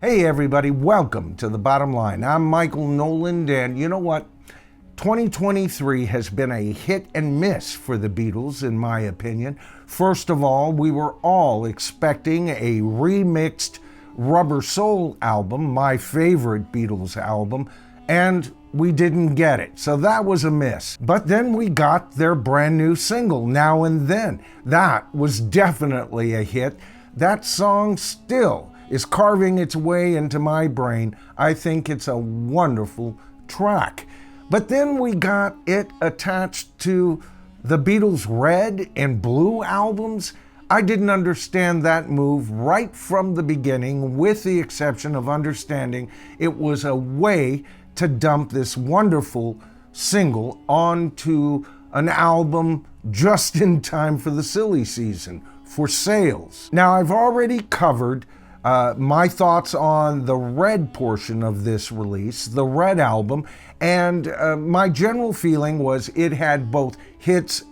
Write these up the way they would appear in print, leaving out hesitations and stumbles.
Hey everybody, welcome to The Bottom Line. I'm Michael Noland, and you know what? 2023 has been a hit and miss for the Beatles, in my opinion. First of all, we were all expecting a remixed Rubber Soul album, my favorite Beatles album, and we didn't get it. So that was a miss. But then we got their brand new single, Now and Then. That was definitely a hit. That song still is carving its way into my brain. I think it's a wonderful track. But then we got it attached to the Beatles' Red and Blue albums. I didn't understand that move right from the beginning, with the exception of understanding it was a way to dump this wonderful single onto an album just in time for the silly season, for sales. Now, I've already covered my thoughts on the Red portion of this release, the Red album, and my general feeling was it had both hits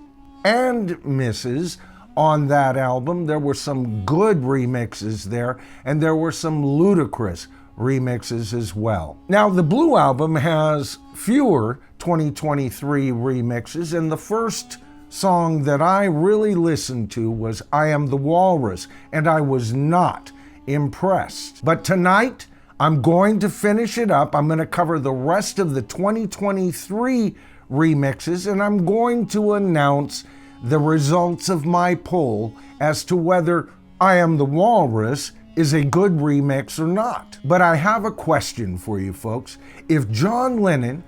and misses on that album. There were some good remixes there, and there were some ludicrous remixes as well. Now, the Blue album has fewer 2023 remixes, and the first song that I really listened to was I Am the Walrus, and I was not impressed. But tonight, I'm going to finish it up. I'm going to cover the rest of the 2023 remixes, and I'm going to announce the results of my poll as to whether I Am the Walrus is a good remix or not. But I have a question for you folks. If John Lennon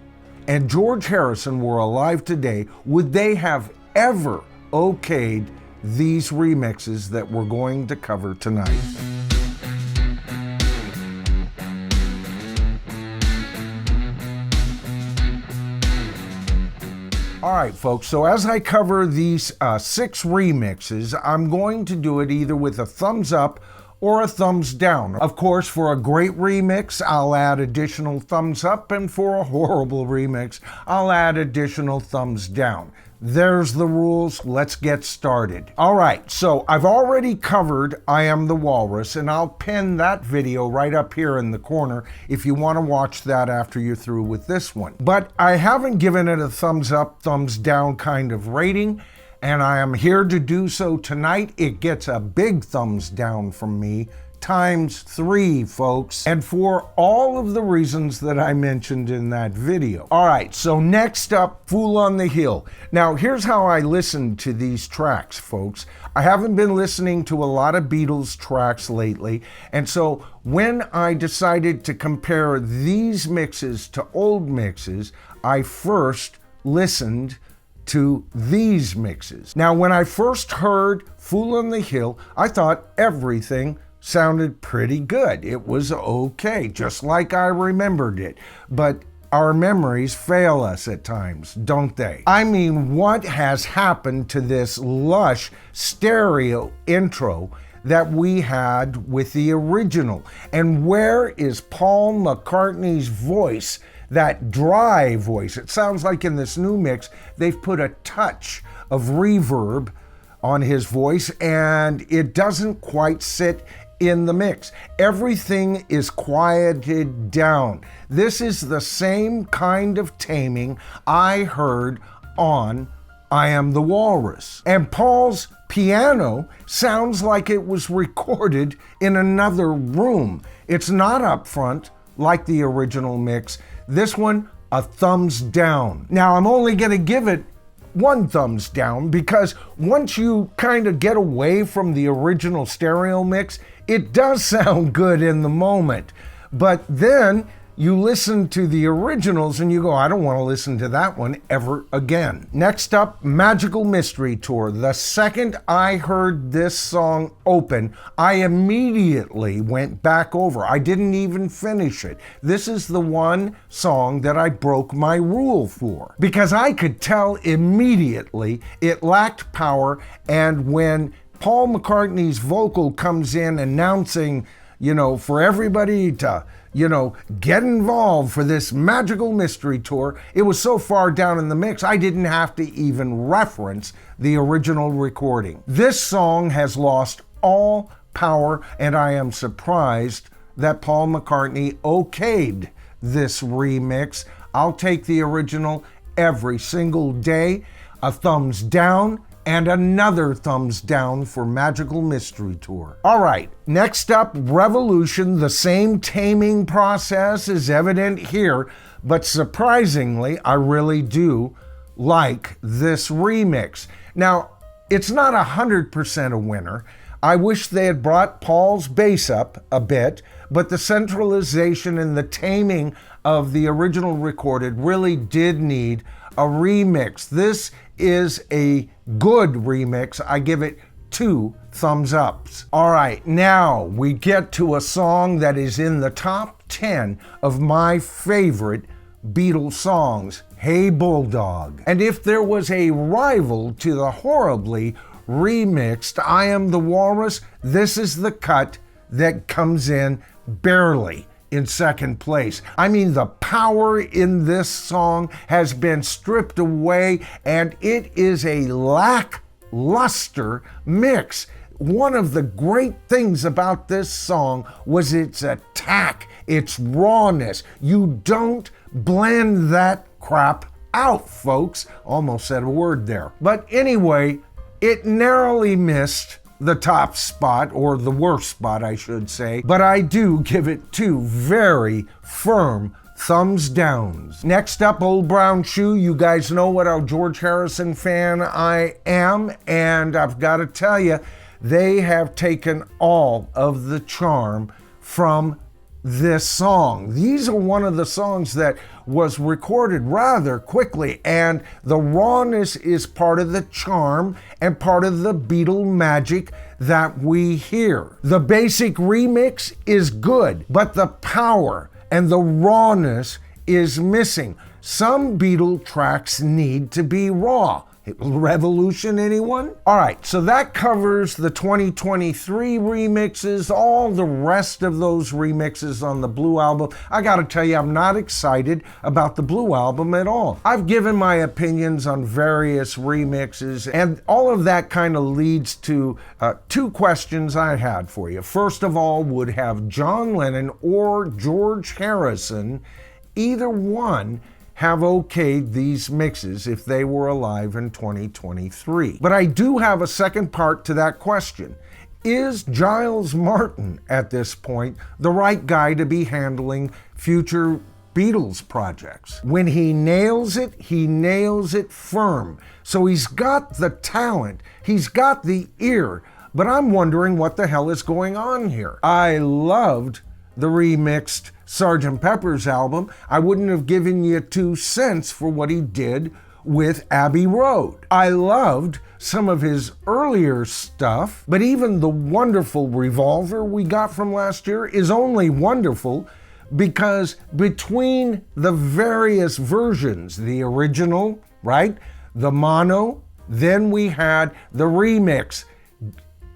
and George Harrison were alive today, would they have ever okayed these remixes that we're going to cover tonight? All right, folks, so as I cover these 6 remixes, I'm going to do it either with a thumbs up or a thumbs down. Of course, for a great remix, I'll add additional thumbs up, and for a horrible remix, I'll add additional thumbs down. There's the rules. Let's get started. All right, so I've already covered I Am the Walrus, and I'll pin that video right up here in the corner if you want to watch that after you're through with this one. But I haven't given it a thumbs up, thumbs down kind of rating, and I am here to do so tonight. It gets a big thumbs down from me, times 3, folks, and for all of the reasons that I mentioned in that video. All right, so next up, Fool on the Hill. Now, here's how I listen to these tracks, folks. I haven't been listening to a lot of Beatles tracks lately, and so when I decided to compare these mixes to old mixes, I first listened to these mixes. Now, when I first heard Fool on the Hill, I thought everything sounded pretty good. It was okay, just like I remembered it. But our memories fail us at times, don't they? I mean, what has happened to this lush stereo intro that we had with the original? And where is Paul McCartney's voice, that dry voice? It sounds like in this new mix, they've put a touch of reverb on his voice, and it doesn't quite sit in the mix. Everything is quieted down. This is the same kind of taming I heard on I Am the Walrus. And Paul's piano sounds like it was recorded in another room. It's not up front like the original mix. This one, a thumbs down. Now, I'm only going to give it 1 thumbs down because once you kind of get away from the original stereo mix, it does sound good in the moment. But then you listen to the originals and you go, I don't want to listen to that one ever again. Next up, Magical Mystery Tour. The second I heard this song open, I immediately went back over. I didn't even finish it. This is the one song that I broke my rule for, because I could tell immediately it lacked power, and when Paul McCartney's vocal comes in announcing, for everybody to, get involved for this Magical Mystery Tour, it was so far down in the mix, I didn't have to even reference the original recording. This song has lost all power, and I am surprised that Paul McCartney okayed this remix. I'll take the original every single day. A thumbs down and another thumbs down for Magical Mystery Tour. All right, next up, Revolution. The same taming process is evident here, but surprisingly, I really do like this remix. Now, it's not 100% a winner. I wish they had brought Paul's bass up a bit, but the centralization and the taming of the original recorded really did need a remix. This is a good remix. I give it 2 thumbs ups. All right, now we get to a song that is in the top 10 of my favorite Beatles songs, Hey Bulldog. And if there was a rival to the horribly remixed I Am the Walrus, this is the cut that comes in barely in second place. I mean, the power in this song has been stripped away, and it is a lackluster mix. One of the great things about this song was its attack, its rawness. You don't blend that crap out, folks. Almost said a word there. But anyway, it narrowly missed the top spot, or the worst spot, I should say, but I do give it 2 very firm thumbs downs. Next up, Old Brown Shoe. You guys know what a George Harrison fan I am, and I've got to tell you, they have taken all of the charm from this song. These are one of the songs that was recorded rather quickly, and the rawness is part of the charm and part of the Beatle magic that we hear. The basic remix is good, but the power and the rawness is missing. Some Beatle tracks need to be raw. Revolution, anyone? All right, so that covers the 2023 remixes, all the rest of those remixes on the Blue Album. I gotta tell you, I'm not excited about the Blue Album at all. I've given my opinions on various remixes, and all of that kind of leads to 2 questions I had for you. First of all, would have John Lennon or George Harrison, either one, have okayed these mixes if they were alive in 2023? But I do have a second part to that question. Is Giles Martin at this point the right guy to be handling future Beatles projects? When he nails it firm. So he's got the talent, he's got the ear, but I'm wondering what the hell is going on here. I loved the remixed Sgt. Pepper's album. I wouldn't have given you 2 cents for what he did with Abbey Road. I loved some of his earlier stuff, but even the wonderful Revolver we got from last year is only wonderful because between the various versions, the original, right, the mono, then we had the remix.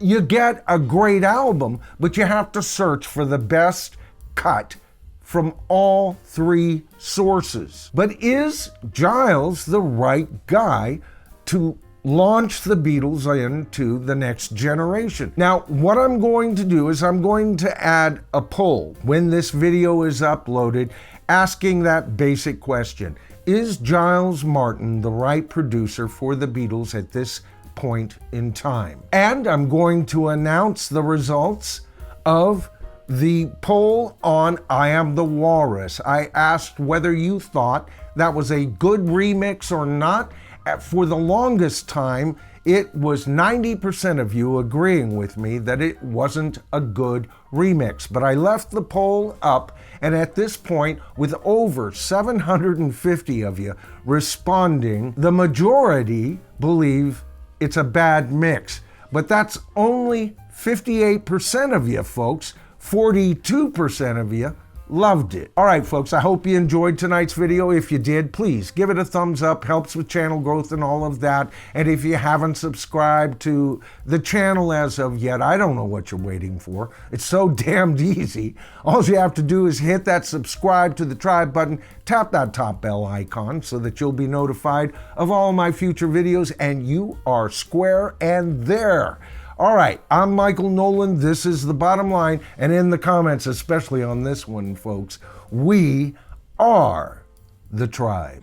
You get a great album, but you have to search for the best cut from all 3 sources. But is Giles the right guy to launch the Beatles into the next generation? Now, what I'm going to do is I'm going to add a poll when this video is uploaded, asking that basic question. Is Giles Martin the right producer for the Beatles at this point in time? And I'm going to announce the results of the poll on I Am the Walrus. I asked whether you thought that was a good remix or not. For the longest time, it was 90% of you agreeing with me that it wasn't a good remix. But I left the poll up, and at this point, with over 750 of you responding, the majority believe it's a bad mix. But that's only 58% of you, folks. 42% of you loved it. All right, folks, I hope you enjoyed tonight's video. If you did, please give it a thumbs up. Helps with channel growth and all of that. And if you haven't subscribed to the channel as of yet, I don't know what you're waiting for. It's so damned easy. All you have to do is hit that subscribe to the tribe button, tap that top bell icon so that you'll be notified of all my future videos, and you are square and there. All right, I'm Michael Noland. This is The Bottom Line. And in the comments, especially on this one, folks, we are the tribe.